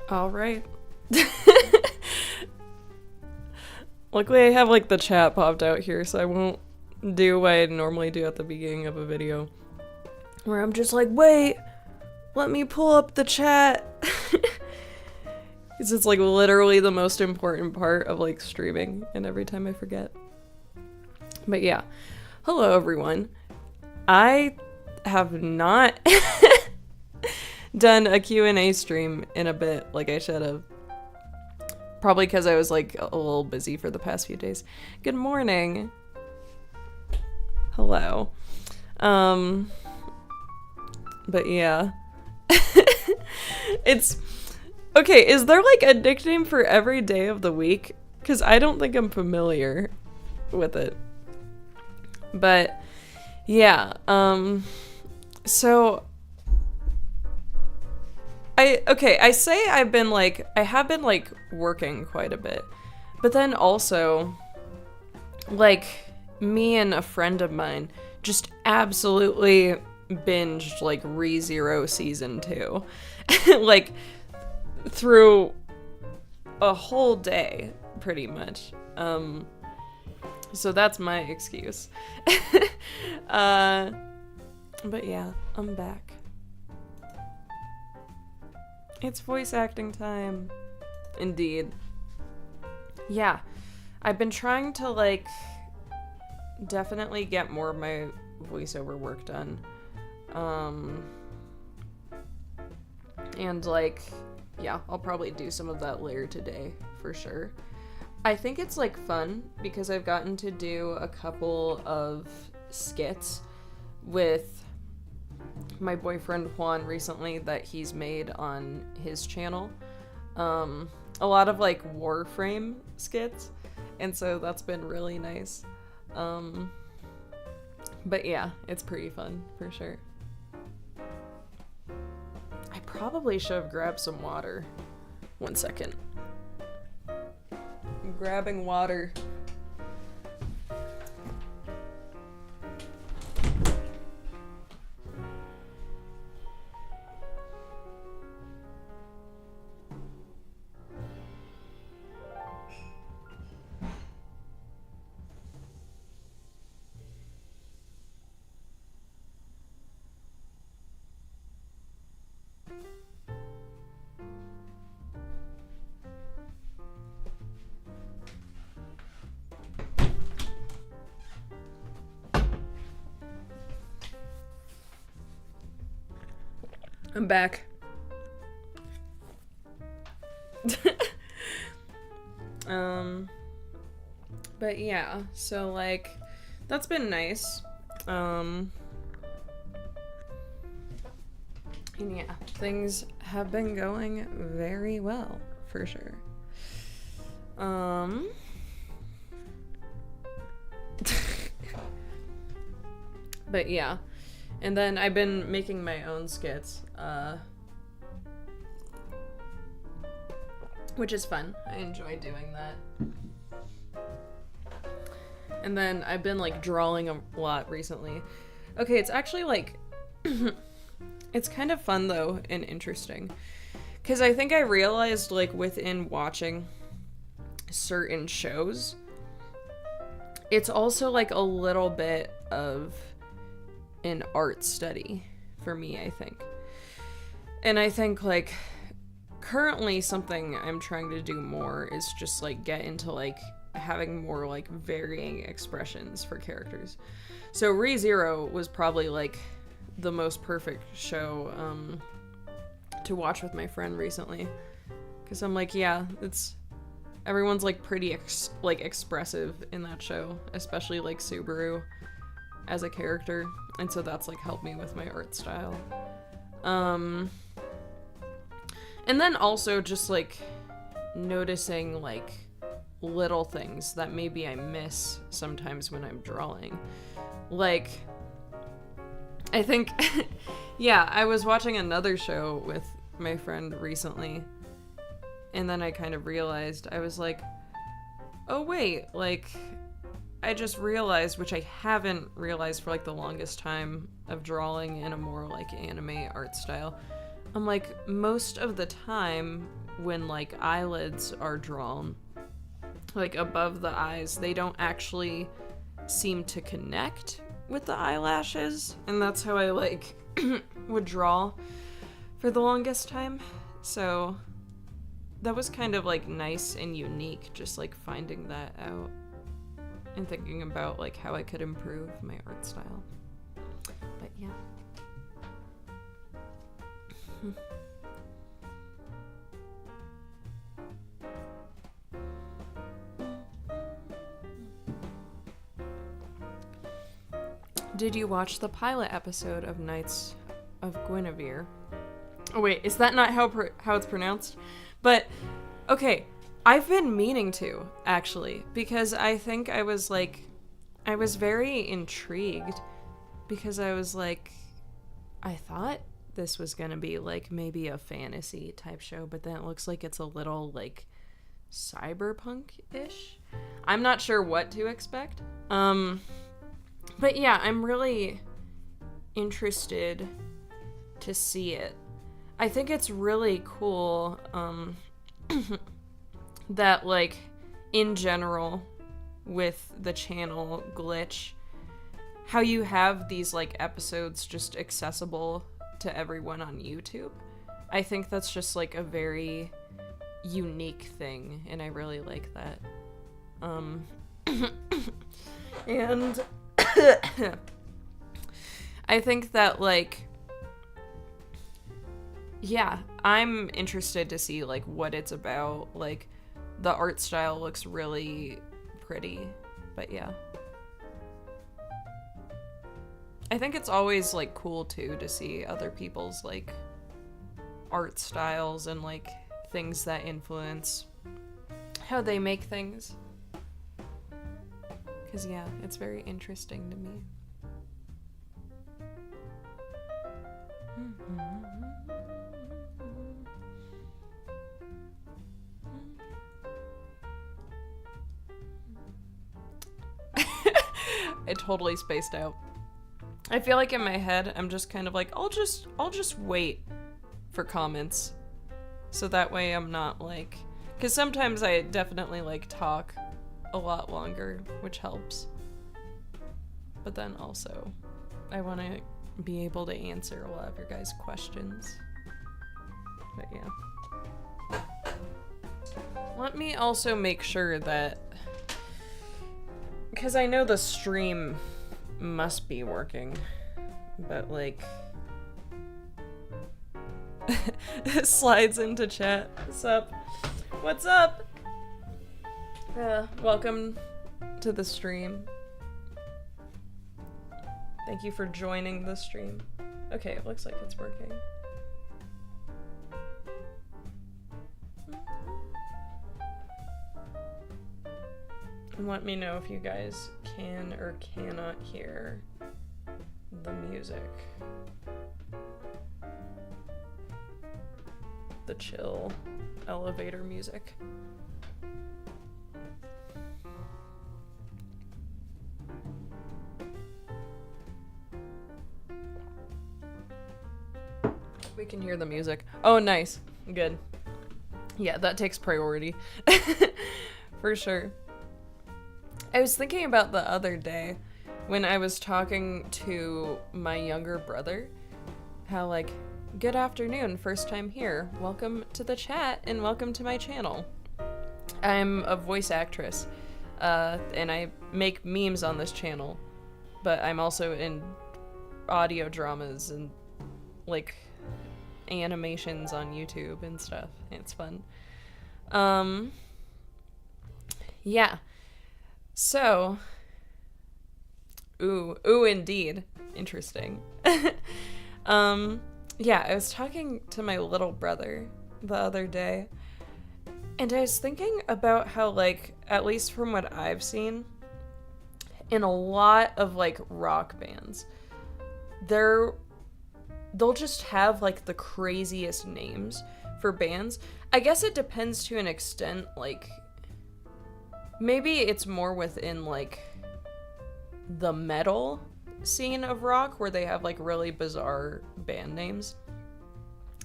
All right. Luckily, I have like the chat popped out here, so I won't do what I normally do at the beginning of a video, where I'm just like, wait, let me pull up the chat. It's like literally the most important part of like streaming, and every time I forget. But yeah, hello everyone. I have not done a Q&A stream in a bit like I should have. Probably because I was like a little busy for the past few days. Good morning. Hello. But yeah. It's okay, is there like a nickname for every day of the week? Because I don't think I'm familiar with it. But yeah, so I say I have been like working quite a bit, but then also like me and a friend of mine just absolutely binged like ReZero season 2 like through a whole day pretty much. So that's my excuse. But yeah, I'm back. It's voice acting time. Indeed. Yeah, I've been trying to like definitely get more of my voiceover work done. And like, yeah, I'll probably do some of that later today for sure. I think it's like fun because I've gotten to do a couple of skits with my boyfriend Juan recently that he's made on his channel. A lot of like Warframe skits, and so that's been really nice. But yeah, it's pretty fun for sure. I probably should have grabbed some water. 1 second. I'm grabbing water. I'm back. But yeah, so like, that's been nice. And yeah, things have been going very well, for sure. But yeah. And then I've been making my own skits, which is fun. I enjoy doing that. And then I've been like drawing a lot recently. Okay, it's actually like, it's kind of fun though and interesting. Because I think I realized like within watching certain shows, it's also like a little bit of an art study for me, I think. And I think like currently something I'm trying to do more is just like get into like having more like varying expressions for characters. So ReZero was probably like the most perfect show to watch with my friend recently, because I'm like, yeah, it's everyone's like pretty expressive in that show, especially like Subaru as a character, and so that's like helped me with my art style. And then also just like noticing like little things that maybe I miss sometimes when I'm drawing. Like, I think yeah, I was watching another show with my friend recently, and then I kind of realized, I was like, oh wait, like I just realized, which I haven't realized for like the longest time of drawing in a more like anime art style, I'm like, most of the time when like eyelids are drawn, like above the eyes, they don't actually seem to connect with the eyelashes, and that's how I like would draw for the longest time. So that was kind of like nice and unique, just like finding that out and thinking about like how I could improve my art style. But yeah. Did you watch the pilot episode of Knights of Guinevere? Oh wait, is that not how it's pronounced? But okay, I've been meaning to, actually, because I think I was very intrigued, because I was like, I thought this was gonna be like maybe a fantasy type show, but then it looks like it's a little like cyberpunk-ish. I'm not sure what to expect. But yeah, I'm really interested to see it. I think it's really cool, that, like, in general, with the channel Glitch, how you have these, like, episodes just accessible to everyone on YouTube. I think that's just, like, a very unique thing, and I really like that. And I think that, like, yeah, I'm interested to see, like, what it's about. Like, the art style looks really pretty, but yeah. I think it's always, like, cool, too, to see other people's, like, art styles and, like, things that influence how they make things. Because, yeah, it's very interesting to me. I totally spaced out. I feel like in my head, I'm just kind of like, I'll just wait for comments. So that way I'm not like, because sometimes I definitely like talk a lot longer, which helps. But then also, I want to be able to answer a lot of your guys' questions. But yeah. Let me also make sure that, because I know the stream must be working, but like, slides into chat. What's up? What's up? Welcome to the stream. Thank you for joining the stream. Okay, it looks like it's working. And let me know if you guys can or cannot hear the music. The chill elevator music. We can hear the music. Oh, nice. Good. Yeah, that takes priority. For sure. I was thinking about the other day when I was talking to my younger brother, how like, good afternoon, first time here. Welcome to the chat and welcome to my channel. I'm a voice actress, and I make memes on this channel, but I'm also in audio dramas and like animations on YouTube and stuff. It's fun. Yeah. So, ooh, indeed. Interesting. Yeah, I was talking to my little brother the other day, and I was thinking about how, like, at least from what I've seen, in a lot of, like, rock bands, they'll just have, like, the craziest names for bands. I guess it depends to an extent, like, maybe it's more within, like, the metal scene of rock, where they have, like, really bizarre band names.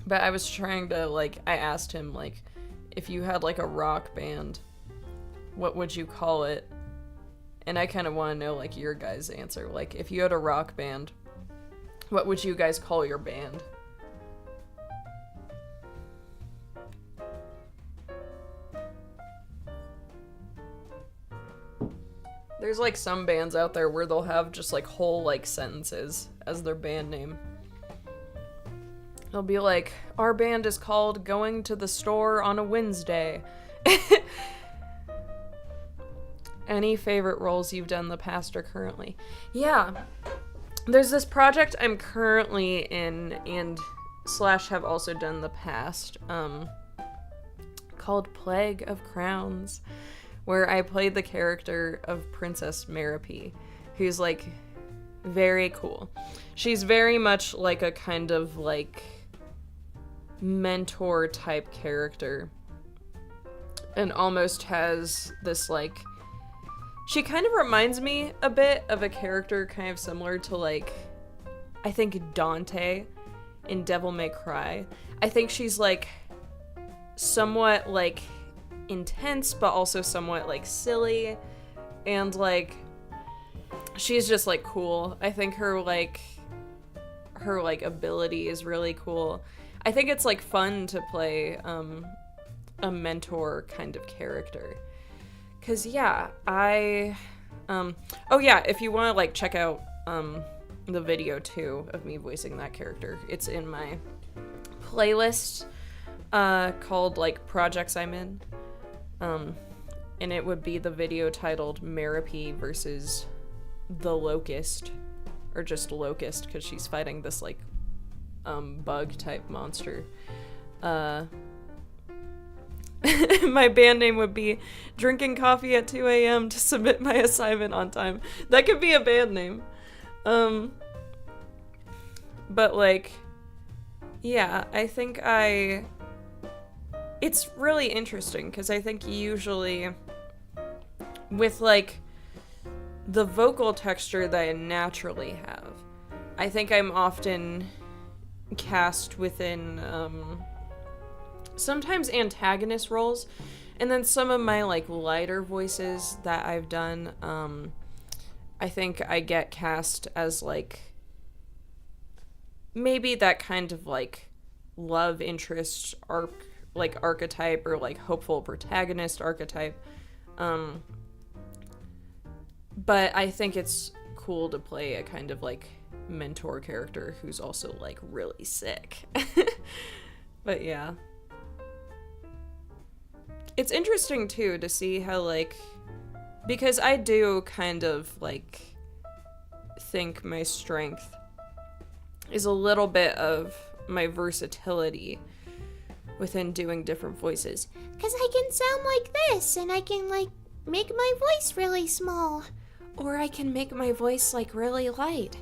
But I was trying to, like, I asked him, like, if you had like a rock band, what would you call it? And I kind of want to know like your guys' answer. Like if you had a rock band, what would you guys call your band? There's like some bands out there where they'll have just like whole like sentences as their band name. They'll be like, our band is called Going to the Store on a Wednesday. Any favorite roles you've done in the past or currently? Yeah. There's this project I'm currently in and / have also done in the past, called Plague of Crowns, where I played the character of Princess Merope, who's like very cool. She's very much like a kind of like mentor type character, and almost has this like, she kind of reminds me a bit of a character kind of similar to like, I think Dante in Devil May Cry. I think she's like somewhat like intense but also somewhat like silly, and like she's just like cool. I think her ability is really cool. I think it's like fun to play a mentor kind of character. Cause yeah, oh yeah, if you want to like check out the video too of me voicing that character, it's in my playlist called like projects I'm in, and it would be the video titled Merope versus the Locust, or just Locust, because she's fighting this like bug type monster. My band name would be Drinking Coffee at 2 a.m. to submit my assignment on time. That could be a band name. But like, yeah, I think it's really interesting because I think usually with like the vocal texture that I naturally have, I think I'm often cast within sometimes antagonist roles, and then some of my like lighter voices that I've done, I think I get cast as like maybe that kind of like love interest archetype, or like hopeful protagonist archetype, but I think it's cool to play a kind of like mentor character who's also like really sick. But yeah, it's interesting too to see how like, because I do kind of like think my strength is a little bit of my versatility within doing different voices. Because I can sound like this, and I can like make my voice really small. Or I can make my voice like really light.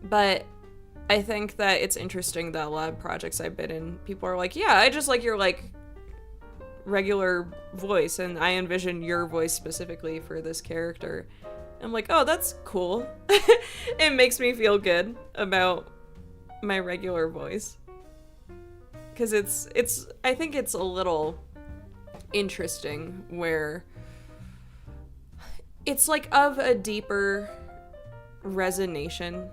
But I think that it's interesting that a lot of projects I've been in, people are like, yeah, I just like your like regular voice, and I envision your voice specifically for this character. I'm like, oh, that's cool. It makes me feel good about my regular voice. Because I think it's a little interesting where it's like of a deeper resonation,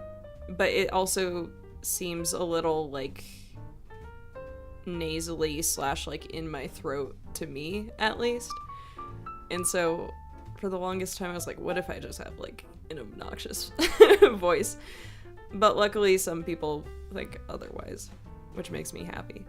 but it also seems a little like nasally / like in my throat to me, at least. And so for the longest time I was like, what if I just have like an obnoxious voice? But luckily some people think otherwise, which makes me happy.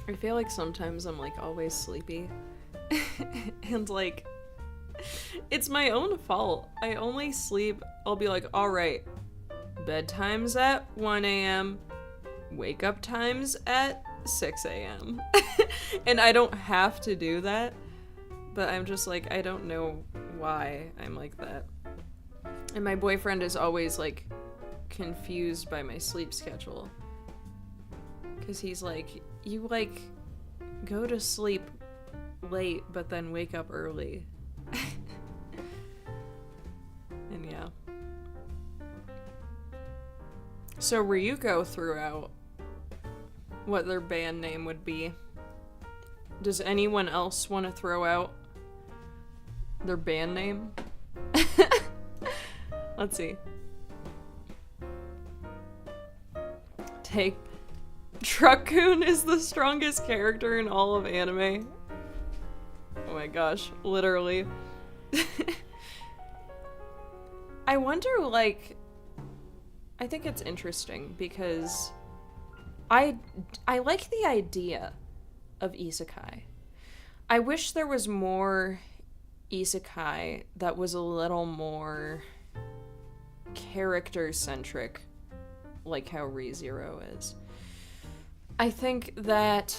I feel like sometimes I'm like always sleepy and like it's my own fault. I only sleep, I'll be like, all right, bedtime's at 1 a.m, wake up time's at 6 a.m. And I don't have to do that, but I'm just like, I don't know why I'm like that. And my boyfriend is always like confused by my sleep schedule. Because he's like, you like go to sleep late but then wake up early. And yeah. So Ryuko threw out what their band name would be. Does anyone else want to throw out their band name? Let's see. Take Truck-kun is the strongest character in all of anime. Oh my gosh, literally. I wonder, like, I think it's interesting because I like the idea of isekai. I wish there was more isekai that was a little more character-centric, like how ReZero is. I think that...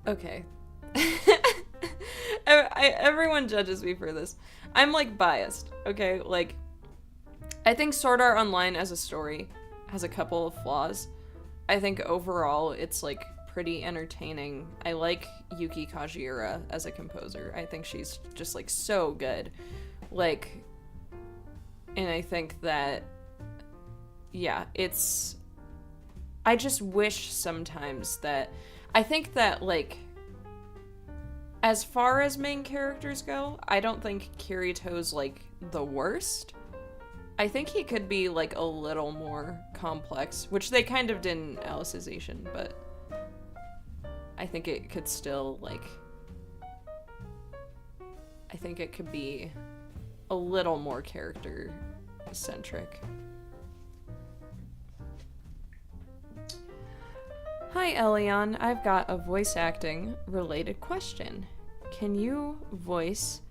Okay. Everyone judges me for this. I'm, like, biased, okay? Like, I think Sword Art Online as a story has a couple of flaws. I think overall it's, like, pretty entertaining. I like Yuki Kajiura as a composer. I think she's just, like, so good. Like, and I think that, yeah, it's... I just wish sometimes that... I think that, like, as far as main characters go, I don't think Kirito's, like, the worst. I think he could be, like, a little more complex, which they kind of did in Alicization, but I think it could still, like... I think it could be a little more character-centric. Hi, Elion. I've got a voice acting related question. Can you voice...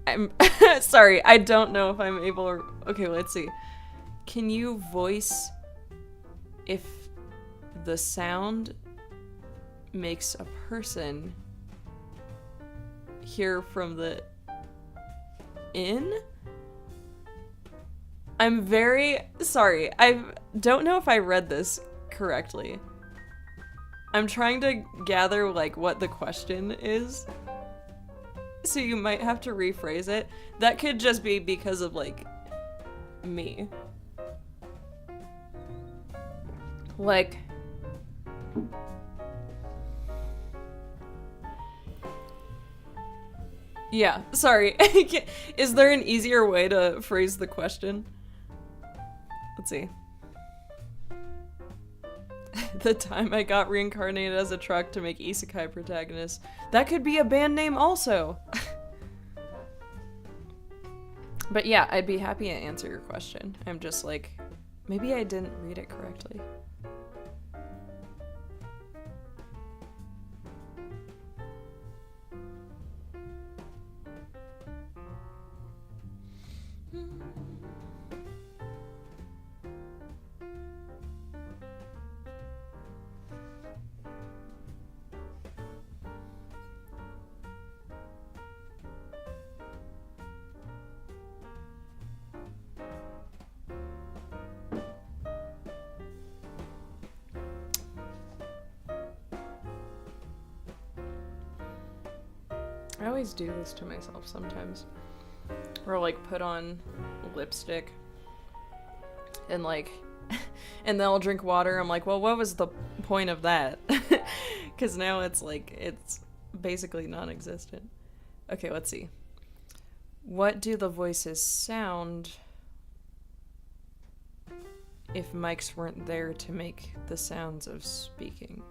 I'm sorry, I don't know if I'm able to... Okay, let's see. Can you voice if the sound makes a person hear from the in? I'm very sorry. I don't know if I read this correctly. I'm trying to gather, like, what the question is. So you might have to rephrase it. That could just be because of, like, me. Like... Yeah, sorry. Is there an easier way to phrase the question? Let's see. The time I got reincarnated as a truck to make isekai protagonists. That could be a band name also. But yeah, I'd be happy to answer your question. I'm just like, maybe I didn't read it correctly. I always do this to myself sometimes. Or like put on lipstick and like and then I'll drink water. I'm like, well, what was the point of that? Because now it's like, it's basically non-existent. Okay, let's see. What do the voices sound if mics weren't there to make the sounds of speaking?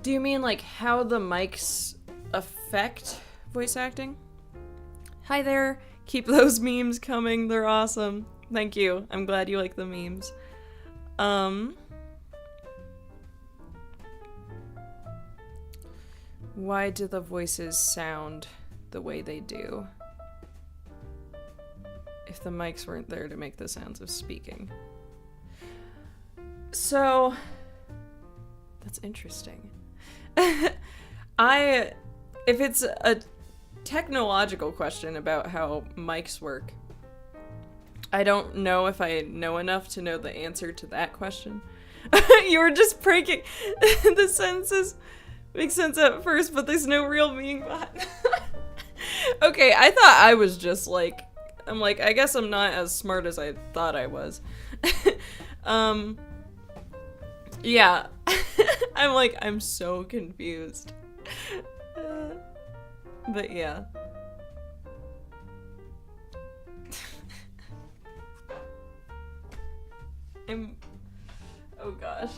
Do you mean like how the mics affect voice acting? Hi there. Keep those memes coming. They're awesome. Thank you. I'm glad you like the memes. Why do the voices sound the way they do if the mics weren't there to make the sounds of speaking? So, that's interesting. If it's a technological question about how mics work, I don't know if I know enough to know the answer to that question. You were just pranking. The sentences make sense at first, but there's no real meaning behind it. Okay, I thought I was just like, I'm like, I guess I'm not as smart as I thought I was. Yeah. I'm like, I'm so confused. But yeah. Oh gosh.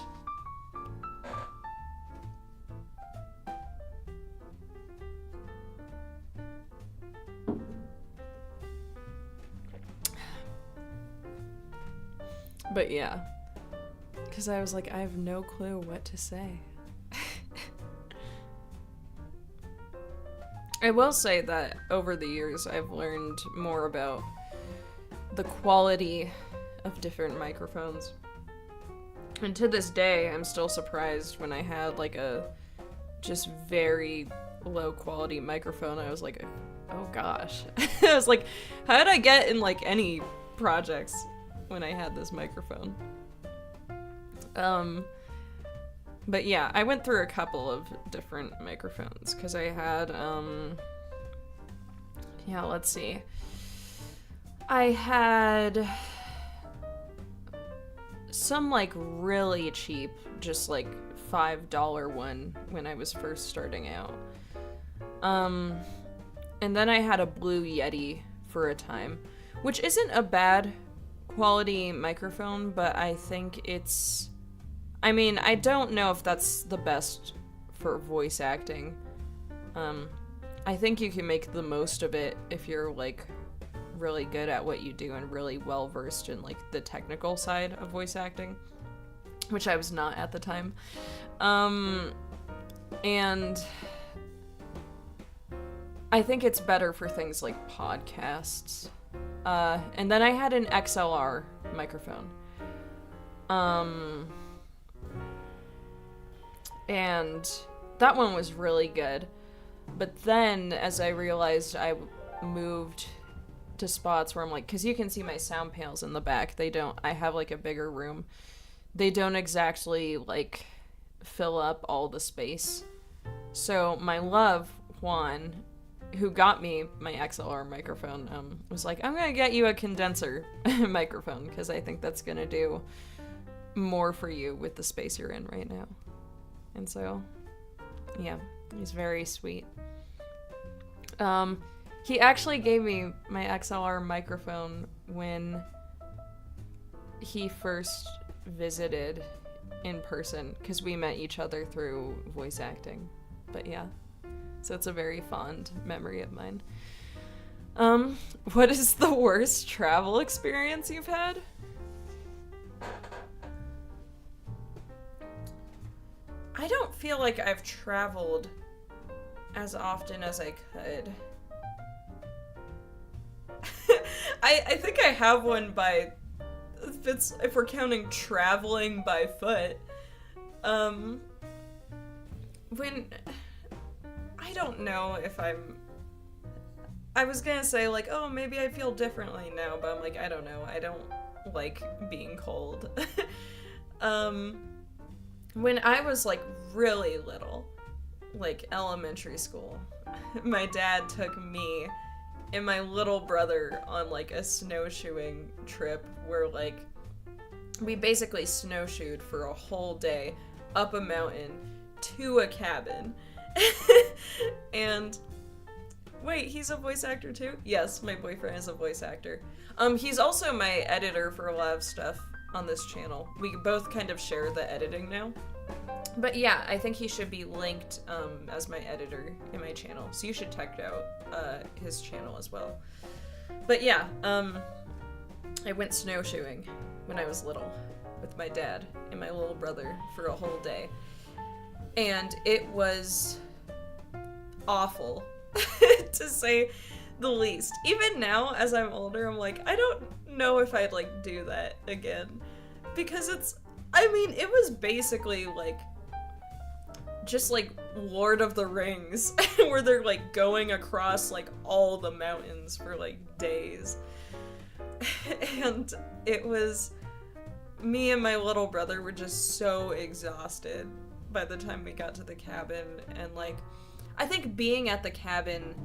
But yeah. Because I was like, I have no clue what to say. I will say that over the years, I've learned more about the quality of different microphones. And to this day, I'm still surprised when I had like a just very low quality microphone. I was like, oh gosh. I was like, how did I get in like any projects when I had this microphone? But yeah, I went through a couple of different microphones because I had, yeah, let's see. I had some like really cheap, just like $5 one when I was first starting out. And then I had a Blue Yeti for a time, which isn't a bad quality microphone, but I think it's, I mean, I don't know if that's the best for voice acting. I think you can make the most of it if you're like really good at what you do and really well versed in like the technical side of voice acting, which I was not at the time. And I think it's better for things like podcasts. And then I had an XLR microphone. And that one was really good. But then, as I realized, I moved to spots where I'm like, because you can see my sound panels in the back. They don't, I have like a bigger room. They don't exactly like fill up all the space. So my love, Juan, who got me my XLR microphone, was like, I'm gonna get you a condenser microphone because I think that's gonna do more for you with the space you're in right now. And so, yeah, he's very sweet. He actually gave me my XLR microphone when he first visited in person, because we met each other through voice acting. But yeah, so it's a very fond memory of mine. What is the worst travel experience you've had? I don't feel like I've traveled as often as I could. I think I have one by, if we're counting traveling by foot. When, I don't know if I was gonna say like, oh, maybe I feel differently now, but I'm like, I don't know. I don't like being cold. When I was like really little, like elementary school, my dad took me and my little brother on like a snowshoeing trip where like we basically snowshoed for a whole day up a mountain to a cabin. And wait, he's a voice actor too? Yes, my boyfriend is a voice actor. He's also my editor for a lot of stuff on this channel. We both kind of share the editing now. But yeah, I think he should be linked as my editor in my channel. So you should check out his channel as well. But yeah, I went snowshoeing when I was little with my dad and my little brother for a whole day. And it was awful, to say the least. Even now, as I'm older, I'm like, I don't know if I'd like do that again. Because it's, I mean, it was basically like just like Lord of the Rings, where they're like going across like all the mountains for like days. And it was, me and my little brother were just so exhausted by the time we got to the cabin. And like, I think being at the cabin,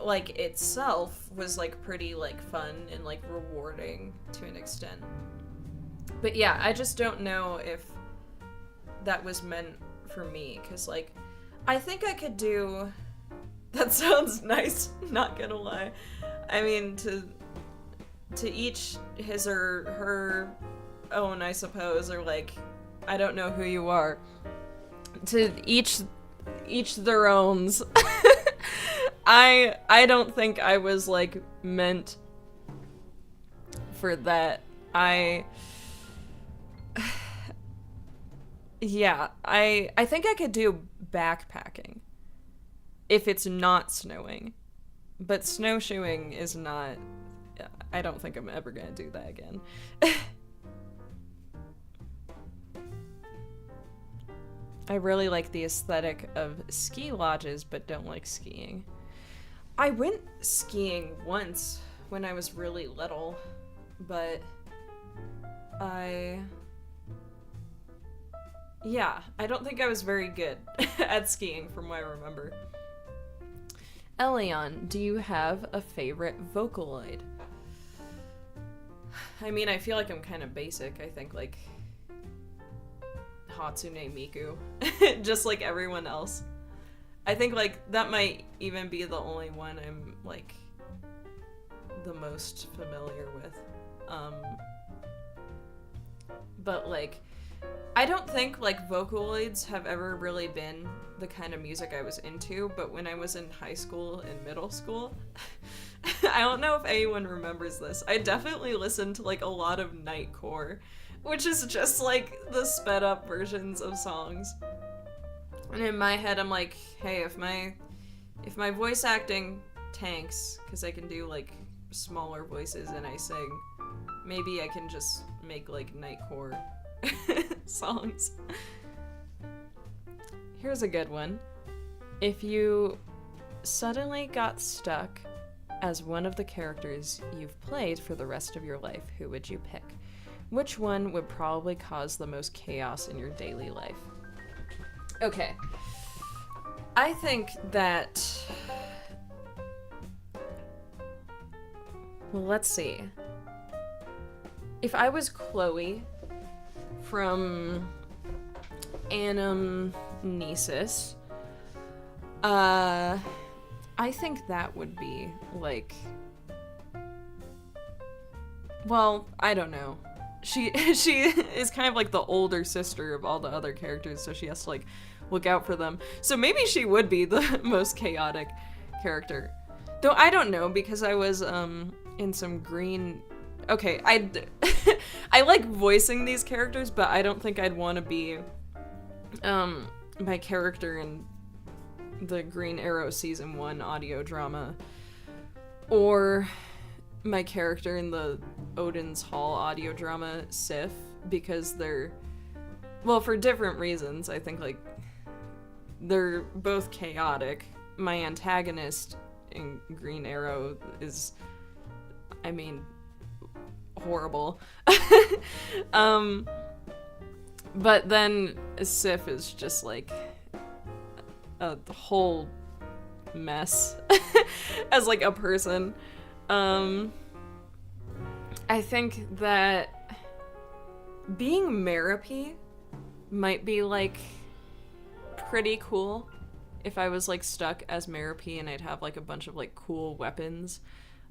like, itself was like pretty like fun and like rewarding to an extent. But yeah, I just don't know if that was meant for me, because like, I think I could do, that sounds nice, not gonna lie. I mean, to each his or her own, I suppose, or like, I don't know who you are. To each their owns. I don't think I was like meant for that. Yeah, I think I could do backpacking if it's not snowing. But snowshoeing is not, I don't think I'm ever gonna do that again. I really like the aesthetic of ski lodges, but don't like skiing. I went skiing once when I was really little, but I don't think I was very good at skiing from what I remember. Elion, do you have a favorite Vocaloid? I mean, I feel like I'm kind of basic. I think, like, Hatsune Miku. Just like everyone else. I think, like, that might even be the only one I'm, like, the most familiar with. But, like, I don't think, like, Vocaloids have ever really been the kind of music I was into, but when I was in high school and middle school, I don't know if anyone remembers this, I definitely listened to, like, a lot of Nightcore, which is just, like, the sped up versions of songs. And in my head, I'm like, hey, if my voice acting tanks, because I can do, like, smaller voices and I sing, maybe I can just make, like, Nightcore songs. Here's a good one. If you suddenly got stuck as one of the characters you've played for the rest of your life, who would you pick? Which one would probably cause the most chaos in your daily life? Okay. I think that... Well, let's see. If I was Chloe from Anamnesis, I think that would be, like... Well, I don't know. She is kind of like the older sister of all the other characters, so she has to, like, look out for them. So maybe she would be the most chaotic character. Though I don't know, because I was, in some green... Okay, I like voicing these characters, but I don't think I'd want to be, my character in the Green Arrow Season 1 audio drama, or my character in the Odin's Hall audio drama, Sif, because they're, well, for different reasons. I think, like, they're both chaotic. My antagonist in Green Arrow is, I mean, horrible. But then Sif is just, like, a whole mess as, like, a person. I think that being Merope might be, like, pretty cool if I was, like, stuck as Merope and I'd have, like, a bunch of, like, cool weapons.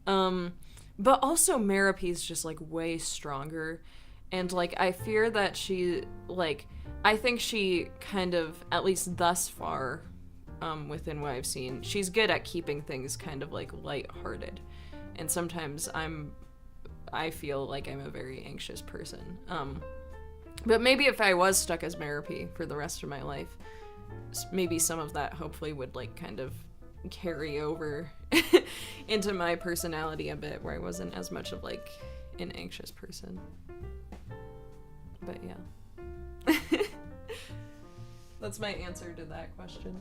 But also Merope's just, like, way stronger. And, like, I fear that she, like, I think she kind of, at least thus far, within what I've seen, she's good at keeping things kind of, like, lighthearted. And sometimes I feel like I'm a very anxious person. But maybe if I was stuck as Merope for the rest of my life, maybe some of that hopefully would, like, kind of carry over into my personality a bit, where I wasn't as much of, like, an anxious person. But yeah. That's my answer to that question.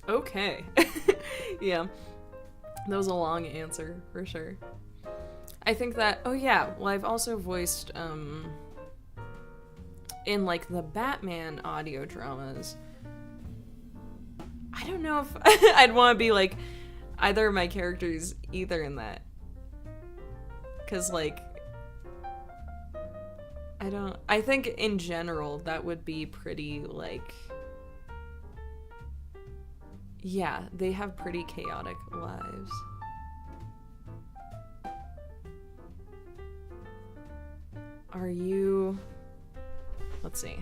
Okay. Yeah. That was a long answer, for sure. I think that, oh yeah, well, I've also voiced, in, like, the Batman audio dramas. I don't know if I'd want to be, like, either of my characters either in that. Because, like, I think in general that would be pretty, like, yeah, they have pretty chaotic lives. Are you... Let's see.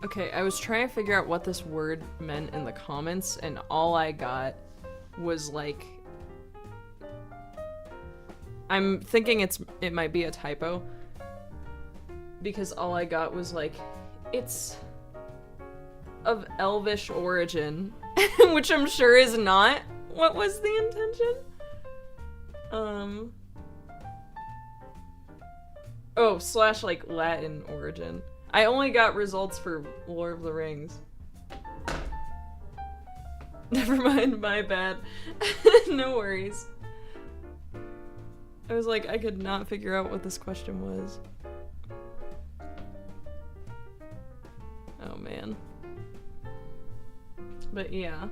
Okay, I was trying to figure out what this word meant in the comments, and all I got was like... I'm thinking it might be a typo, because all I got was like, it's of elvish origin, which I'm sure is not what was the intention. Oh, / like Latin origin. I only got results for Lord of the Rings. Never mind, my bad. No worries. I was like, I could not figure out what this question was. Oh man. But yeah.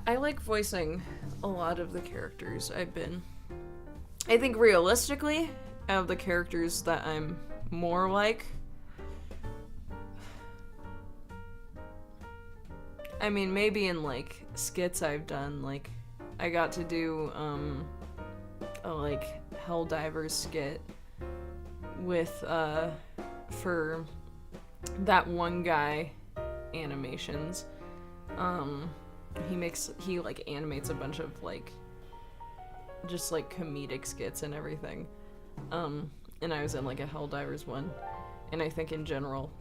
I like voicing a lot of the characters I've been. I think realistically, out of the characters that I'm more like, I mean, maybe in like skits I've done, like I got to do a like Helldivers skit with for that one guy animations. He like animates a bunch of like just like comedic skits and everything. And I was in like a Helldivers one. And I think in general,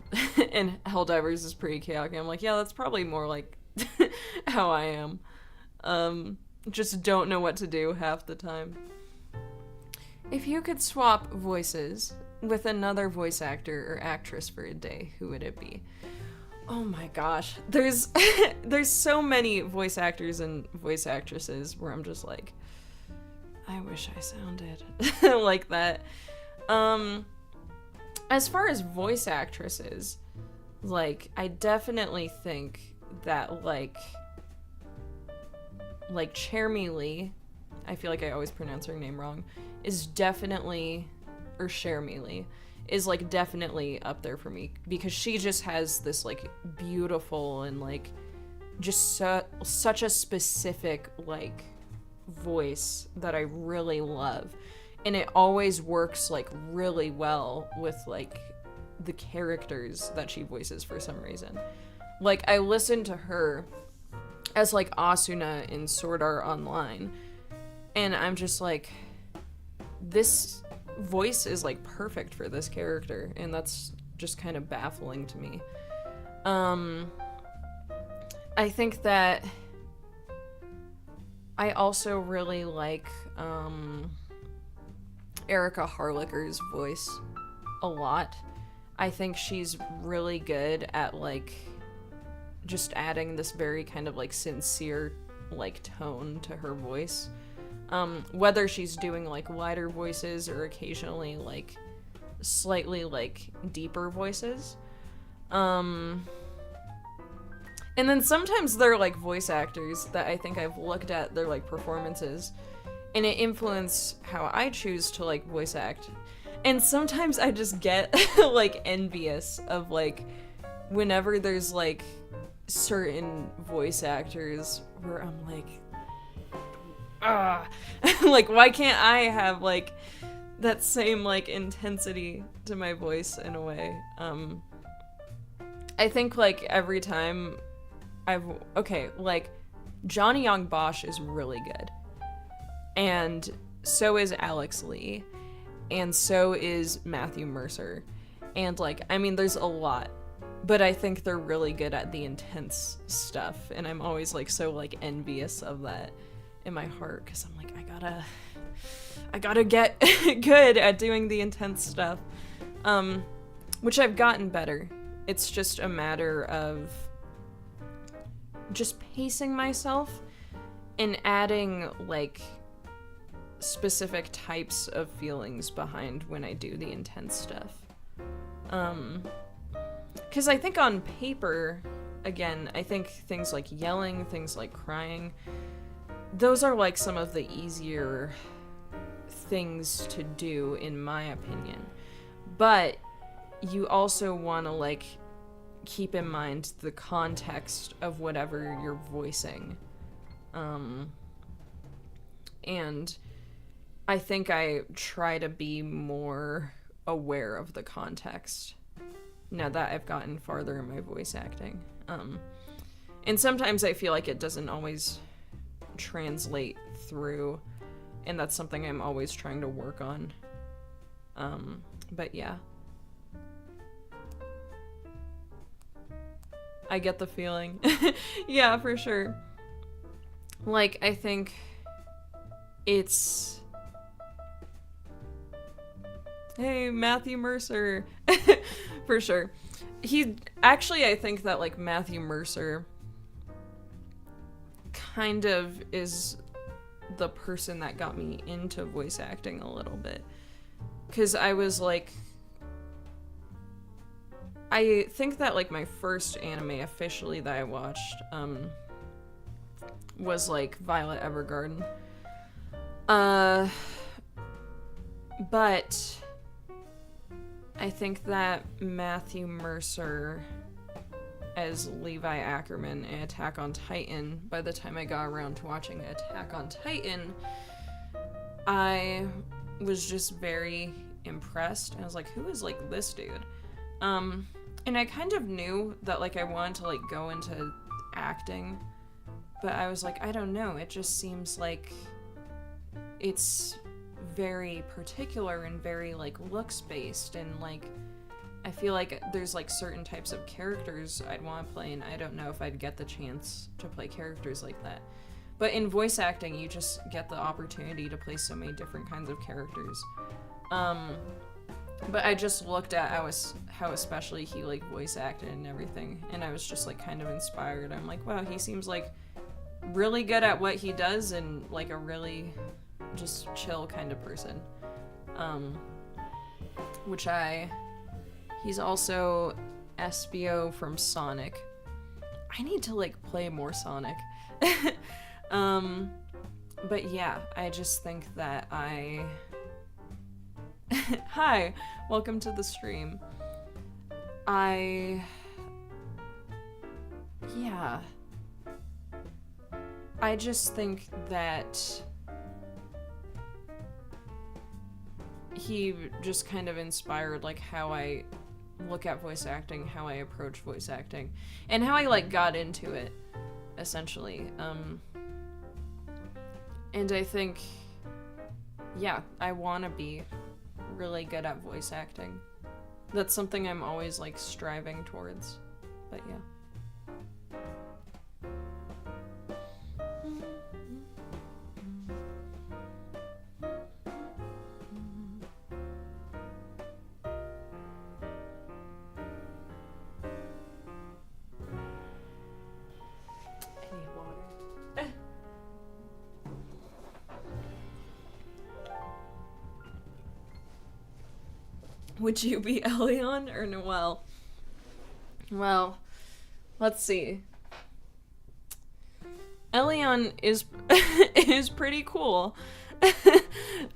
and Helldivers is pretty chaotic. I'm like, yeah, that's probably more like how I am. Just don't know what to do half the time. If you could swap voices with another voice actor or actress for a day, who would it be? Oh my gosh. There's so many voice actors and voice actresses where I'm just like, I wish I sounded like that. As far as voice actresses, like, I definitely think that, like Chermy Lee, I feel like I always pronounce her name wrong, is definitely, or Chermy Lee, is, like, definitely up there for me, because she just has this, like, beautiful and, like, just such a specific, like, voice that I really love. And it always works, like, really well with, like, the characters that she voices for some reason. Like, I listened to her as, like, Asuna in Sword Art Online, and I'm just like, this voice is, like, perfect for this character, and that's just kind of baffling to me. I think that I also really like, Erica Harlicker's voice a lot. I think she's really good at, like, just adding this very kind of, like, sincere, like, tone to her voice. Whether she's doing, like, lighter voices or occasionally, like, slightly, like, deeper voices. And then sometimes they're, like, voice actors that I think I've looked at their, like, performances, and it influenced how I choose to, like, voice act. And sometimes I just get, like, envious of, like, whenever there's, like, certain voice actors where I'm like, like, why can't I have, like, that same, like, intensity to my voice in a way? I think, like, every time like, Johnny Young Bosch is really good. And so is Alex Lee. And so is Matthew Mercer. And, like, I mean, there's a lot. But I think they're really good at the intense stuff. And I'm always, like, so, like, envious of that in my heart. Because I'm like, I gotta get good at doing the intense stuff. Which I've gotten better. It's just a matter of just pacing myself and adding, like, specific types of feelings behind when I do the intense stuff. Because I think on paper, again, I think things like yelling, things like crying, those are, like, some of the easier things to do, in my opinion. But you also want to, like, keep in mind the context of whatever you're voicing. And I think I try to be more aware of the context now that I've gotten farther in my voice acting. And sometimes I feel like it doesn't always translate through, and that's something I'm always trying to work on. But yeah. I get the feeling. Yeah, for sure. Like, I think it's... Hey, Matthew Mercer. For sure. I think that, like, Matthew Mercer kind of is the person that got me into voice acting a little bit. 'Cause I was, like... I think that, like, my first anime officially that I watched, was, like, Violet Evergarden. But I think that Matthew Mercer as Levi Ackerman in Attack on Titan, by the time I got around to watching Attack on Titan, I was just very impressed. I was like, who is, like, this dude? And I kind of knew that, like, I wanted to, like, go into acting, but I was like, I don't know, it just seems like it's very particular and very, like, looks-based, and, like, I feel like there's, like, certain types of characters I'd want to play, and I don't know if I'd get the chance to play characters like that. But in voice acting, you just get the opportunity to play so many different kinds of characters. But I just looked at how especially he, like, voice acted and everything, and I was just, like, kind of inspired. I'm like, wow, he seems, like, really good at what he does and, like, a really just chill kind of person. He's also Espio from Sonic. I need to, like, play more Sonic. But yeah, I just think that Hi, welcome to the stream. I just think that he just kind of inspired, like, how I look at voice acting, how I approach voice acting, and how I, like, got into it, essentially. And I think, yeah, I want to be really good at voice acting. That's something I'm always, like, striving towards. But yeah. I need water. Would you be Elion or Noelle? Well, let's see. Elion is is pretty cool,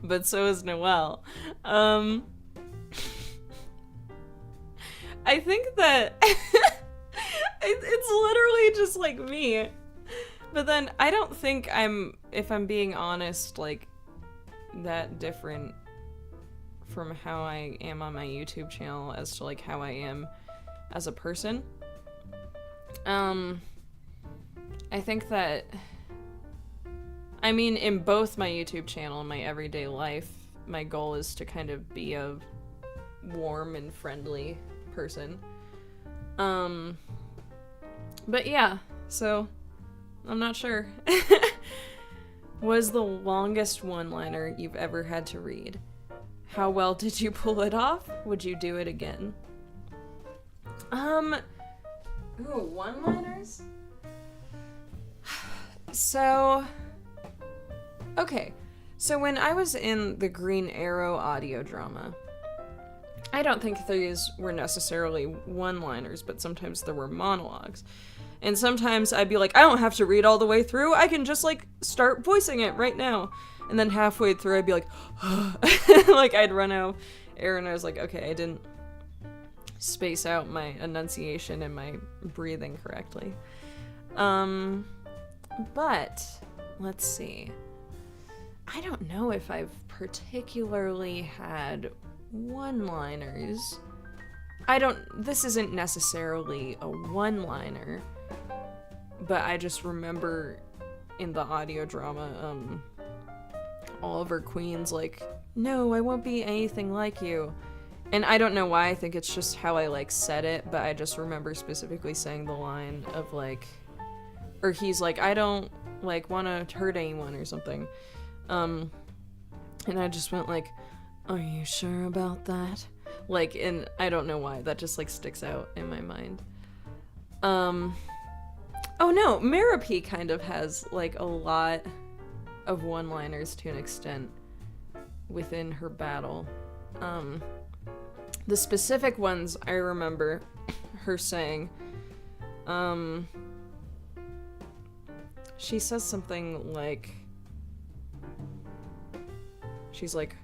but so is Noelle. I think that it's literally just like me. But then I don't think I'm, if I'm being honest, like, that different from how I am on my YouTube channel as to, like, how I am as a person. I think that I mean, in both my YouTube channel and my everyday life, my goal is to kind of be a warm and friendly person. But yeah, so I'm not sure. What is the longest one-liner you've ever had to read? How well did you pull it off? Would you do it again? One-liners? So, okay. So when I was in the Green Arrow audio drama, I don't think these were necessarily one-liners, but sometimes there were monologues. And sometimes I'd be like, I don't have to read all the way through, I can just, like, start voicing it right now. And then halfway through, I'd be like, like, I'd run out of air, and I was like, okay, I didn't space out my enunciation and my breathing correctly. But, let's see. I don't know if I've particularly had one-liners. This isn't necessarily a one-liner, but I just remember in the audio drama, Oliver Queen's like, no, I won't be anything like you. And I don't know why, I think it's just how I, like, said it, but I just remember specifically saying the line of, like, or he's like, I don't, like, want to hurt anyone or something. And I just went like, are you sure about that? Like, and I don't know why, that just, like, sticks out in my mind. Oh no, Maripy kind of has, like, a lot of one-liners to an extent within her battle. The specific ones I remember her saying, she says something like, she's like,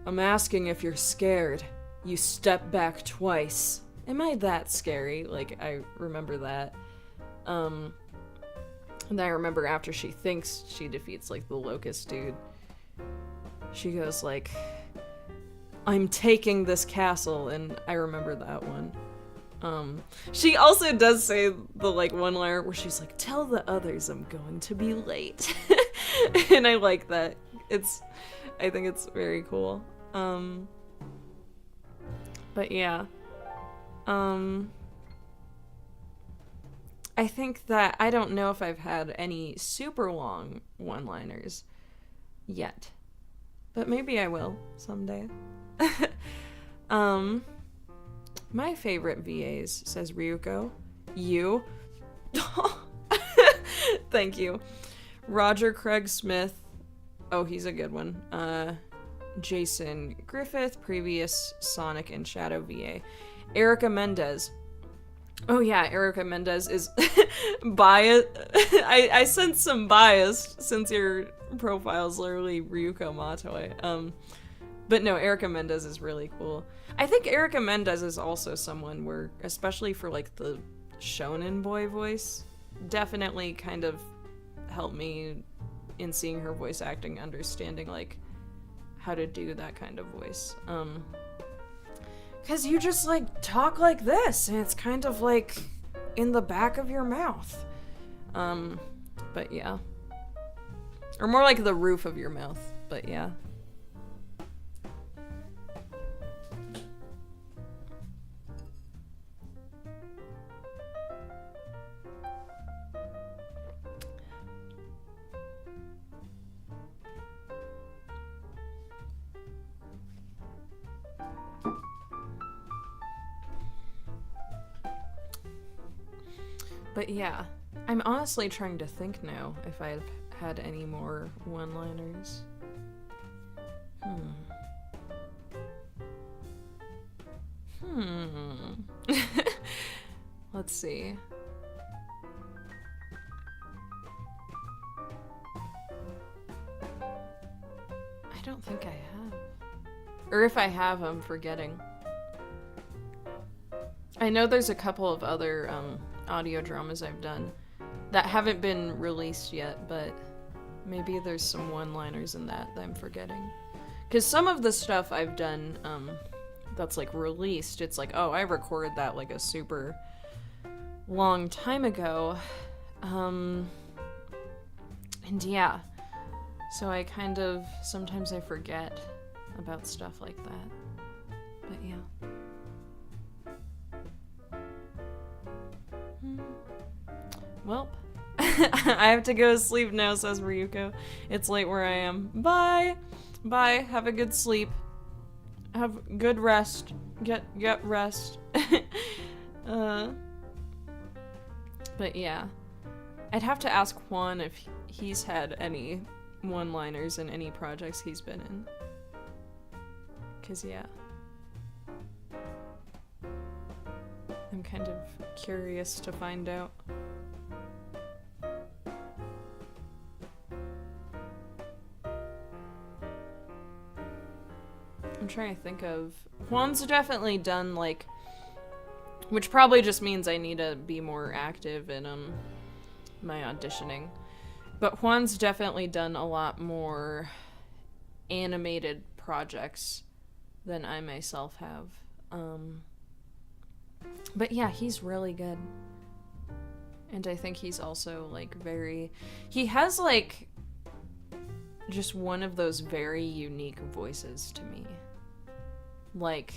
I'm asking if you're scared. You step back twice. Am I that scary? Like, I remember that. And I remember after she thinks she defeats, like, the locust dude, she goes like, I'm taking this castle, and I remember that one. She also does say the, like, one-liner where she's like, tell the others I'm going to be late. And I like that. I think it's very cool. But yeah. I think that I don't know if I've had any super long one-liners yet. But maybe I will someday. My favorite VAs, says Ryuko. You. Thank you. Roger Craig Smith. Oh, he's a good one. Jason Griffith, previous Sonic and Shadow VA. Erica Mendez. Oh yeah, Erica Mendez is biased. I sense some bias since your profile's literally Ryuko Matoi. But no, Erica Mendez is really cool. I think Erica Mendez is also someone where, especially for, like, the shonen boy voice, definitely kind of helped me in seeing her voice acting, understanding, like, how to do that kind of voice. Because you just, like, talk like this, and it's kind of, like, in the back of your mouth. But yeah. Or more like the roof of your mouth, but yeah. But yeah, I'm honestly trying to think now if I've had any more one-liners. Let's see. I don't think I have. Or if I have, I'm forgetting. I know there's a couple of other, audio dramas I've done that haven't been released yet, but maybe there's some one-liners in that I'm forgetting. Because some of the stuff I've done, that's, like, released, it's like, oh, I recorded that, like, a super long time ago. And And yeah, so I kind of, sometimes I forget about stuff like that. But yeah. Welp. I have to go to sleep now, says Ryuko. It's late where I am. Bye! Bye, have a good sleep. Have good rest. Get rest. But yeah. I'd have to ask Juan if he's had any one-liners in any projects he's been in. 'Cause yeah. I'm kind of curious to find out. I'm trying to think of... Juan's definitely done, like... Which probably just means I need to be more active in, my auditioning. But Juan's definitely done a lot more animated projects than I myself have. But yeah, he's really good. And I think he's also, like, very... He has, like, just one of those very unique voices to me. Like...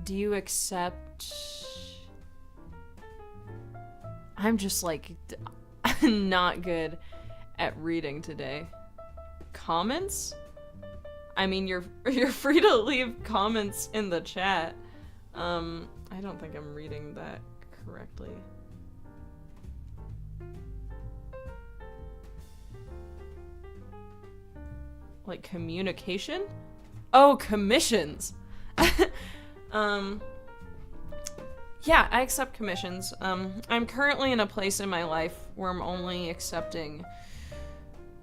Do you accept... I'm just, like, not good at reading today. Comments? I mean, you're free to leave comments in the chat. I don't think I'm reading that correctly. Like, communication? Oh, commissions! Yeah, I accept commissions. I'm currently in a place in my life where I'm only accepting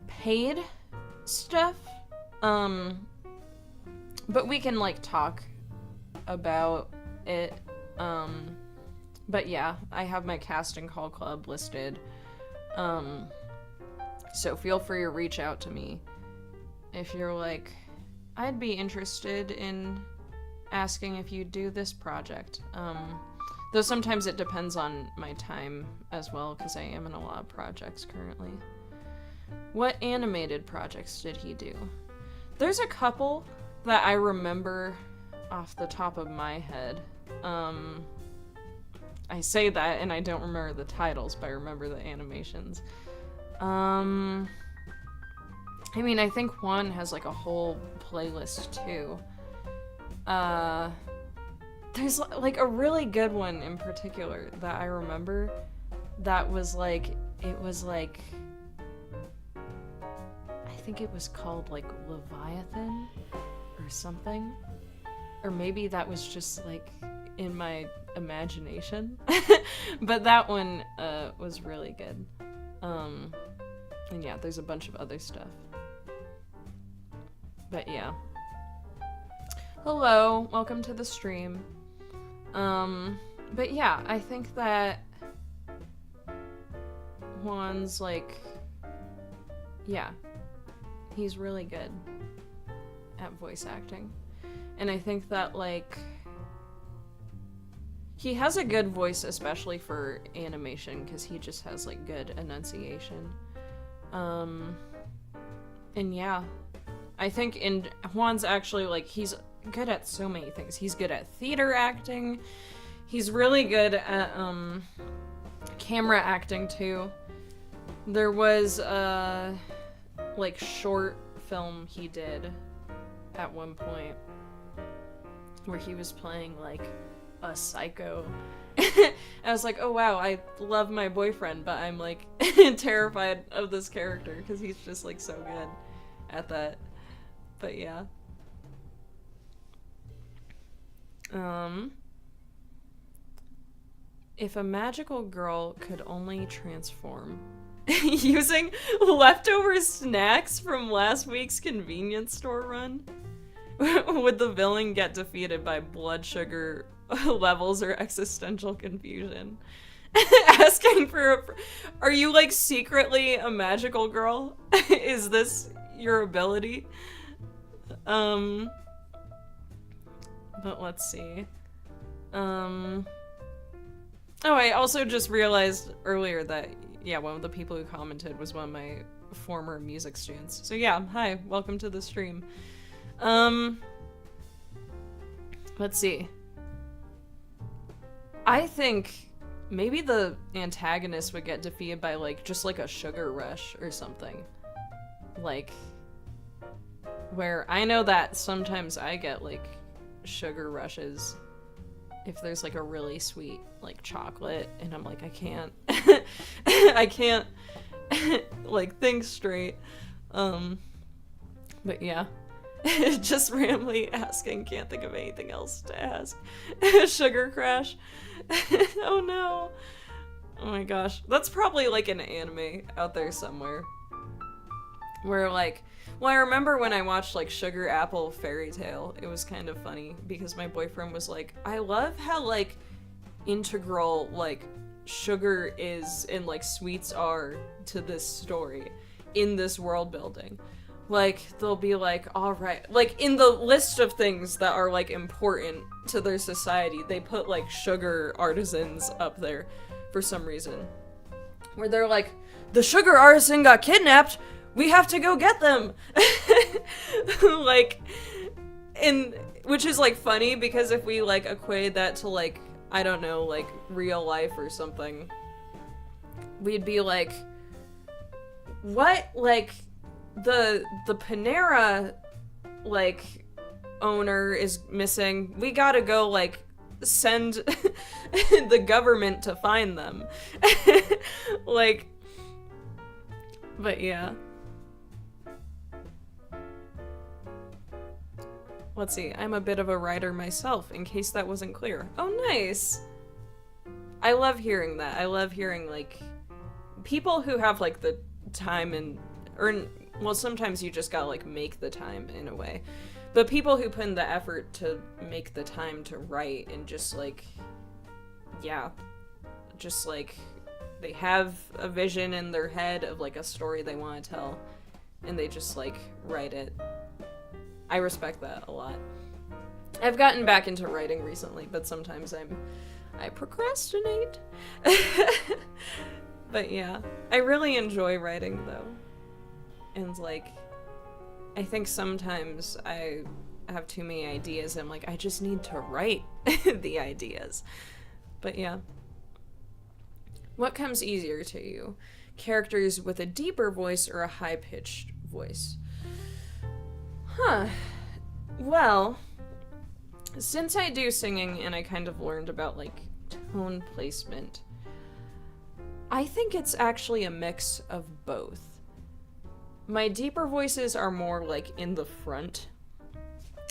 paid stuff. But we can, like, talk about it. But yeah, I have my casting call club listed. So feel free to reach out to me if you're like, I'd be interested in asking if you do this project. Though sometimes it depends on my time as well, because I am in a lot of projects currently. What animated projects did he do? There's a couple that I remember off the top of my head. I say that and I don't remember the titles, but I remember the animations. I mean, I think Juan has, like, a whole playlist too. There's, like, a really good one in particular that I remember that was, like, it was, like, I think it was called, like, Leviathan or something. Or maybe that was just, like, in my imagination. But that one, was really good. And yeah, there's a bunch of other stuff. But yeah. Hello, welcome to the stream. But yeah, I think that Juan's, like, yeah, he's really good at voice acting. And I think that, like, he has a good voice, especially for animation, because he just has, like, good enunciation. And yeah, I think Juan's actually, like, he's good at so many things. He's good at theater acting. He's really good at, camera acting, too. There was a, like, short film he did at one point where he was playing, like, a psycho. I was like, oh wow, I love my boyfriend, but I'm, like, terrified of this character because he's just, like, so good at that. But yeah. If a magical girl could only transform using leftover snacks from last week's convenience store run, would the villain get defeated by blood sugar levels or existential confusion? Asking for are you, like, secretly a magical girl? Is this your ability? But let's see. Oh, I also just realized earlier that, yeah, one of the people who commented was one of my former music students. So yeah, hi, welcome to the stream. Let's see. I think maybe the antagonist would get defeated by, like, just, like, a sugar rush or something. Like, where I know that sometimes I get, like, sugar rushes if there's, like, a really sweet, like, chocolate, and I'm like, I can't. I can't, like, think straight. But yeah. Just randomly asking, can't think of anything else to ask. Sugar crash. Oh no. Oh my gosh. That's probably like an anime out there somewhere. Where like, well, I remember when I watched like Sugar Apple Fairy Tale, it was kind of funny because my boyfriend was like, I love how like integral like sugar is and like sweets are to this story in this world building. Like, they'll be like, alright, like, in the list of things that are, like, important to their society, they put, like, sugar artisans up there for some reason. Where they're like, the sugar artisan got kidnapped, we have to go get them! Like, which is, like, funny, because if we, like, equate that to, like, I don't know, like, real life or something, we'd be like, what, like... The Panera, like, owner is missing. We gotta go, like, send the government to find them. Like, but yeah. Let's see, I'm a bit of a writer myself, in case that wasn't clear. Oh, nice! I love hearing that. I love hearing, like, people who have, like, the time and... Well, sometimes you just gotta, like, make the time, in a way. But people who put in the effort to make the time to write and just, like... Yeah. Just, like... They have a vision in their head of, like, a story they want to tell. And they just, like, write it. I respect that a lot. I've gotten back into writing recently, but sometimes I procrastinate. But yeah. I really enjoy writing, though. And, like, I think sometimes I have too many ideas. I'm like, I just need to write the ideas. But yeah. What comes easier to you? Characters with a deeper voice or a high-pitched voice? Huh. Well, since I do singing and I kind of learned about, like, tone placement, I think it's actually a mix of both. My deeper voices are more, like, in the front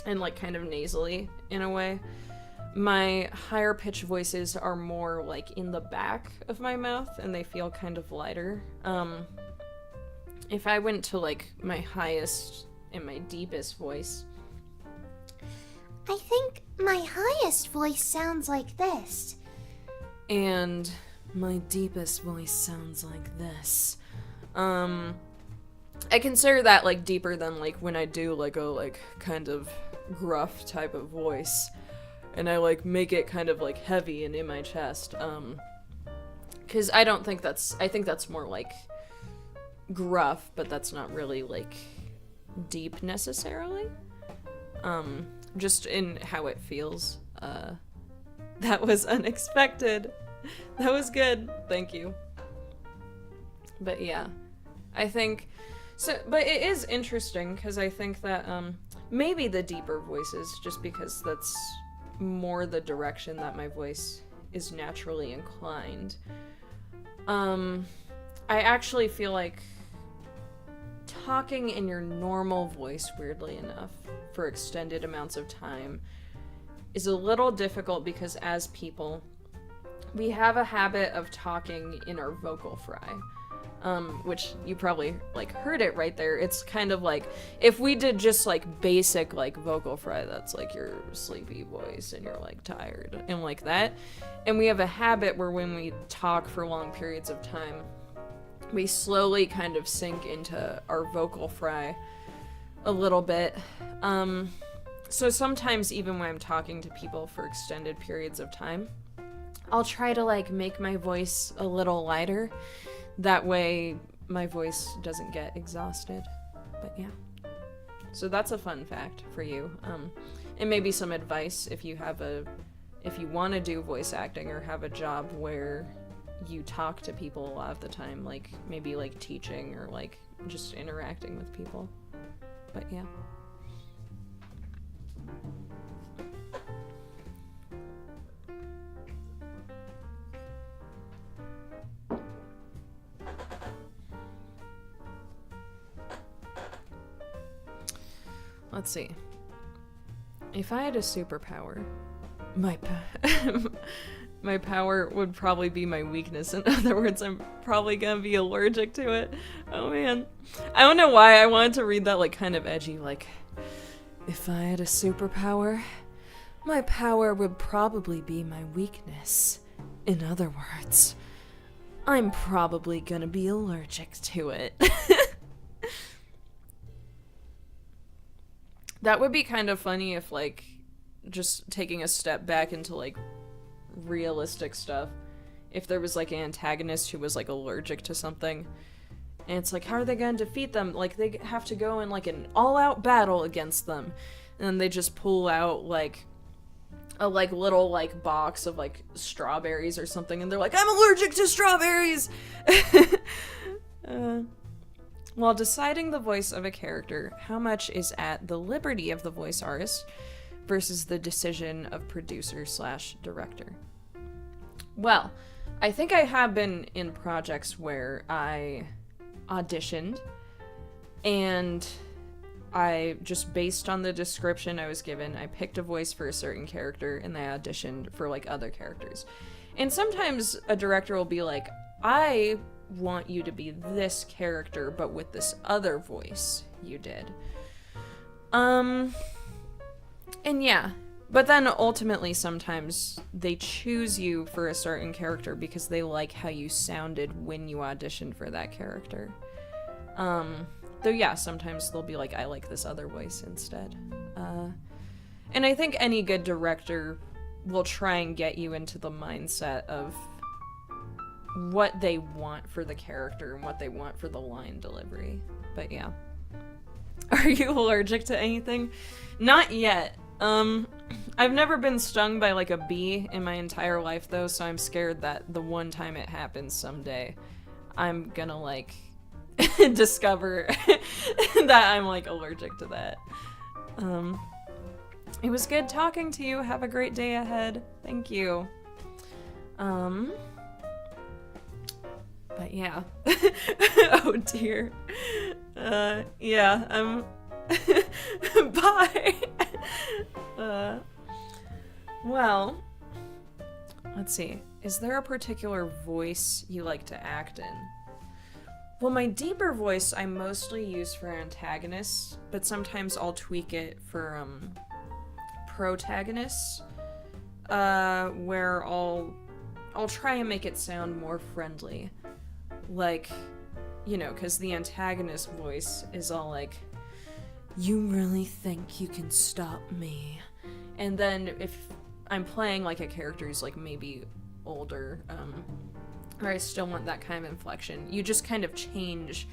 and, like, kind of nasally, in a way. My higher pitched voices are more, like, in the back of my mouth, and they feel kind of lighter. If I went to, like, my highest and my deepest voice... I think my highest voice sounds like this. And my deepest voice sounds like this. I consider that, like, deeper than, like, when I do, like, a, like, kind of gruff type of voice. And I, like, make it kind of, like, heavy and in my chest. Because I think that's more, like, gruff, but that's not really, like, deep necessarily. Just in how it feels. That was unexpected. That was good. Thank you. But yeah, I think... So, but it is interesting, because I think that, maybe the deeper voices, just because that's more the direction that my voice is naturally inclined. I actually feel like talking in your normal voice, weirdly enough, for extended amounts of time is a little difficult because as people, we have a habit of talking in our vocal fry. Which you probably, like, heard it right there. It's kind of like, if we did just, like, basic, like, vocal fry, that's, like, your sleepy voice, and you're, like, tired, and like that. And we have a habit where when we talk for long periods of time, we slowly kind of sink into our vocal fry a little bit. So sometimes, even when I'm talking to people for extended periods of time, I'll try to like make my voice a little lighter. That way my voice doesn't get exhausted. But yeah. So that's a fun fact for you. And maybe some advice if you want to do voice acting or have a job where you talk to people a lot of the time, like maybe like teaching or like just interacting with people. But yeah. Let's see. If I had a superpower, my power would probably be my weakness. In other words, I'm probably gonna be allergic to it. Oh man. I don't know why I wanted to read that like kind of edgy, like, if I had a superpower, my power would probably be my weakness. In other words, I'm probably gonna be allergic to it. That would be kind of funny if, like, just taking a step back into, like, realistic stuff. If there was, like, an antagonist who was, like, allergic to something. And it's like, how are they gonna defeat them? Like, they have to go in, like, an all-out battle against them. And then they just pull out, like, a, like, little, like, box of, like, strawberries or something. And they're like, I'm allergic to strawberries! While deciding the voice of a character, how much is at the liberty of the voice artist versus the decision of producer/director? Well, I think I have been in projects where I auditioned and I just, based on the description I was given, I picked a voice for a certain character and I auditioned for like other characters. And sometimes a director will be like, I want you to be this character but with this other voice you did. And yeah, but then ultimately sometimes they choose you for a certain character because they like how you sounded when you auditioned for that character. Though yeah, sometimes they'll be like, I like this other voice instead. And I think any good director will try and get you into the mindset of what they want for the character and what they want for the line delivery. But yeah. Are you allergic to anything? Not yet. I've never been stung by like a bee in my entire life though, so I'm scared that the one time it happens someday, I'm gonna like discover that I'm like allergic to that. It was good talking to you. Have a great day ahead. Thank you. But yeah. Oh dear. Yeah, bye. Well, let's see. Is there a particular voice you like to act in? Well, my deeper voice I mostly use for antagonists, but sometimes I'll tweak it for protagonists, where I'll try and make it sound more friendly. Like, you know, because the antagonist voice is all like, you really think you can stop me? And then if I'm playing like a character who's like maybe older, or I still want that kind of inflection, you just kind of change.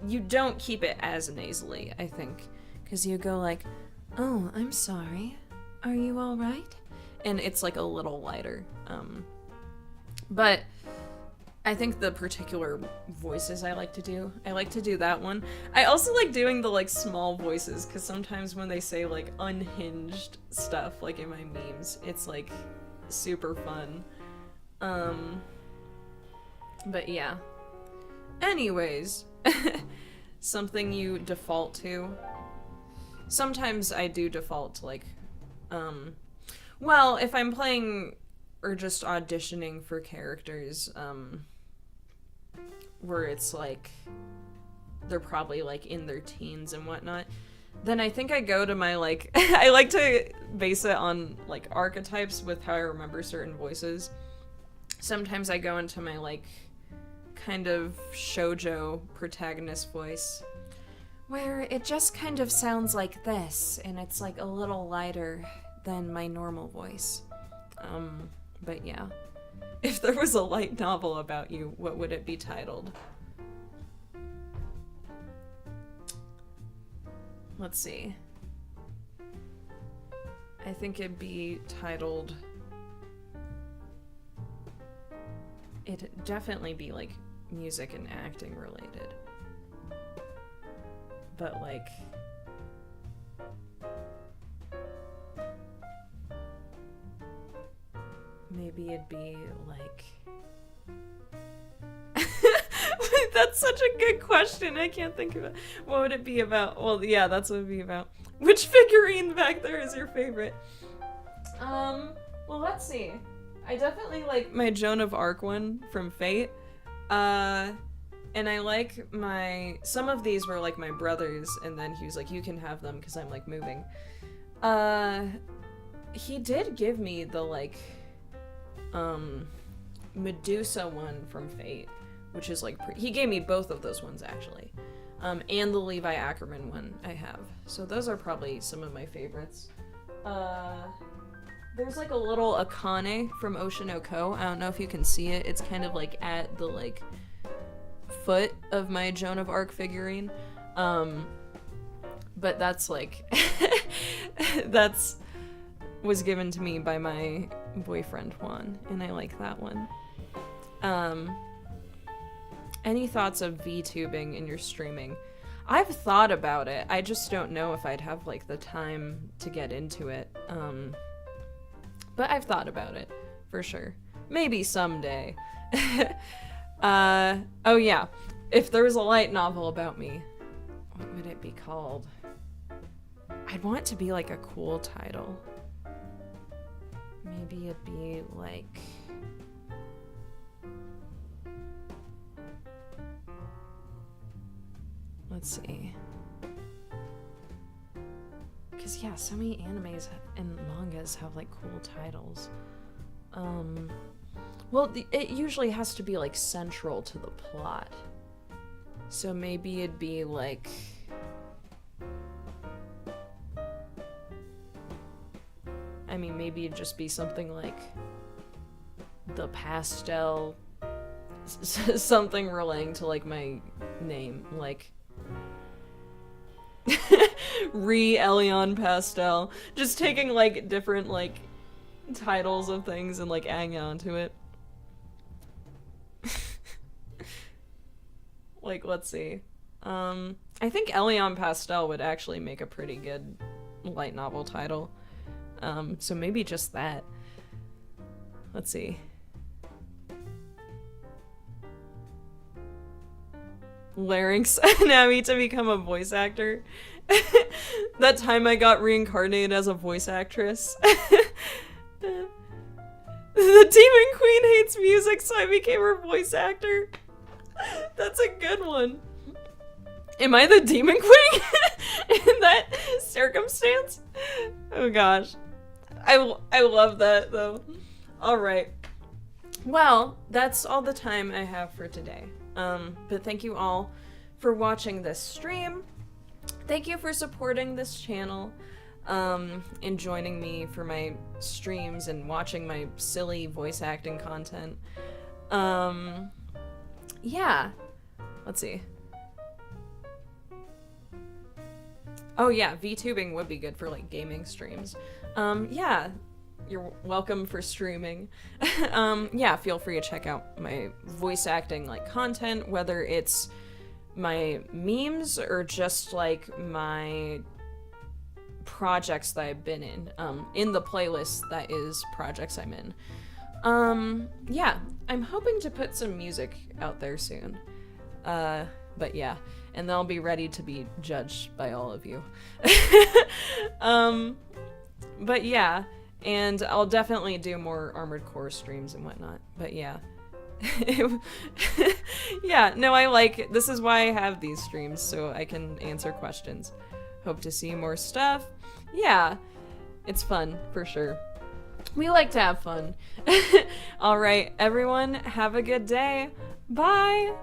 You don't keep it as nasally, I think, because you go like, oh, I'm sorry, are you all right? And it's like a little lighter. But I think the particular voices I like to do that one. I also like doing the like small voices, because sometimes when they say like unhinged stuff, like in my memes, it's like super fun. But yeah. Anyways, something you default to. Sometimes I do default to like, well, if I'm playing or just auditioning for characters, where it's like they're probably like in their teens and whatnot, then I think I go to my like I like to base it on like archetypes with how I remember certain voices. Sometimes I go into my like kind of shoujo protagonist voice, where it just kind of sounds like this and it's like a little lighter than my normal voice. But yeah. If there was a light novel about you, what would it be titled? Let's see. I think it'd be titled... It'd definitely be, like, music and acting related. But, like... maybe it'd be, like... That's such a good question. I can't think of it. What would it be about? Well, yeah, that's what it'd be about. Which figurine back there is your favorite? Well, let's see. I definitely like my Joan of Arc one from Fate. And I like some of these were like my brother's, and then he was like, you can have them because I'm like moving. He did give me the like, Medusa one from Fate, which is like, he gave me both of those ones actually. And the Levi Ackerman one I have. So those are probably some of my favorites. There's like a little Akane from Oshinoko. I don't know if you can see it. It's kind of like at the like foot of my Joan of Arc figurine. But that's like, was given to me by my boyfriend Juan, and I like that one. Any thoughts of VTubing in your streaming? I've thought about it. I just don't know if I'd have like the time to get into it. But I've thought about it for sure. Maybe someday. Oh yeah. If there was a light novel about me, what would it be called? I'd want it to be like a cool title. Maybe it'd be like... let's see. Because, yeah, so many animes and mangas have, like, cool titles. Well, it usually has to be, like, central to the plot. So maybe it'd be, like... I mean, maybe it'd just be something like... the Pastelle... something relating to, like, my name. Like... Elion Pastelle. Just taking like different like titles of things and like adding on to it. Like, let's see. I think Elion Pastelle would actually make a pretty good light novel title. So maybe just that. Let's see. Larynx Anatomy to become a voice actor. That time I got reincarnated as a voice actress. The Demon Queen hates music, so I became her voice actor. That's a good one. Am I the Demon Queen in that circumstance? Oh gosh. I love that though. Alright. Well, that's all the time I have for today. But thank you all for watching this stream. Thank you for supporting this channel, and joining me for my streams and watching my silly voice acting content. Yeah. Let's see. Oh yeah, VTubing would be good for like gaming streams. Yeah. You're welcome for streaming. Yeah, feel free to check out my voice acting like content, whether it's my memes or just like my projects that I've been in the playlist that is projects I'm in. Yeah, I'm hoping to put some music out there soon. But yeah, and they'll be ready to be judged by all of you. But yeah, and I'll definitely do more Armored Core streams and whatnot, but yeah. Yeah, no, I like it. This is why I have these streams, so I can answer questions. Hope to see more stuff. Yeah, it's fun, for sure. We like to have fun. Alright, everyone, have a good day. Bye!